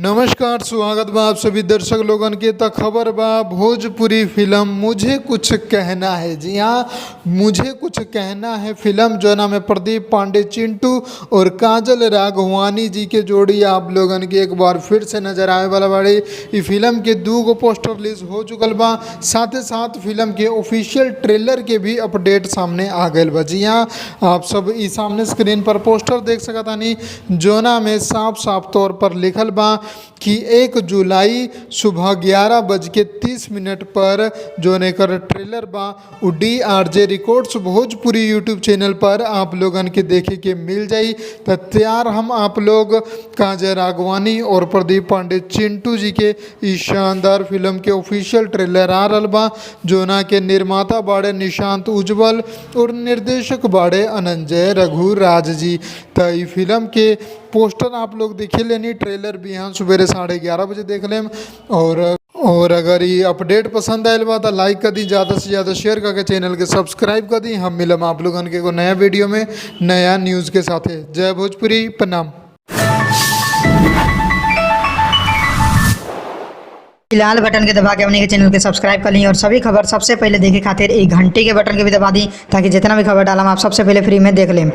नमस्कार, स्वागत बा आप सभी दर्शक लोगन के। त खबर बा भोजपुरी फिल्म मुझे कुछ कहना है। जी हाँ, मुझे कुछ कहना है फिल्म जो नाम है प्रदीप पांडे चिंटू और काजल राघवानी जी के जोड़ी आप लोगन के एक बार फिर से नजर आए वाला बाड़ी। ई फिल्म के 2 पोस्टर रिलीज हो चुकल बा, साथ ही साथ फिल्म के ऑफिशियल ट्रेलर के भी अपडेट सामने आ गए बा। जी हाँ, आप सब ई सामने स्क्रीन पर पोस्टर देख सकतानी जोना में साफ साफ तौर पर लिखल बा कि 1 जुलाई सुबह 11:30 पर जो नेकर ट्रेलर बा उ DRJ records Bhojpuri YouTube channel पर आप लोगन के देखे के मिल जाई। तो तैयार हम आप लोग काजल राघवानी और प्रदीप पांडे चिंटू जी के इस शानदार फिल्म के ऑफिशियल ट्रेलर आ रहा बा, जोना के निर्माता बाड़े निशांत उज्जवल और निर्देशक बाड़े अनंजय रघुराज जी। तो ई फिल्म के पोस्टर आप लोग देखे लेनी, ट्रेलर भी यहाँ सुबह 11:30 बजे देख लें। और अगर ये अपडेट पसंद आयल बा तो लाइक कर दी, ज़्यादा से ज़्यादा शेयर करके चैनल के सब्सक्राइब कर दी। हम मिलम आप लोगन के को नया वीडियो में नया न्यूज़ के साथ। जय भोजपुरी, प्रणाम। लाल बटन के दबा के अपने के चैनल के सब्सक्राइब कर ली और सभी खबर सबसे पहले देखे खातिर एक घंटे के बटन के भी दबा दी, ताकि जितना भी खबर डालम आप सबसे पहले फ्री में देख लें।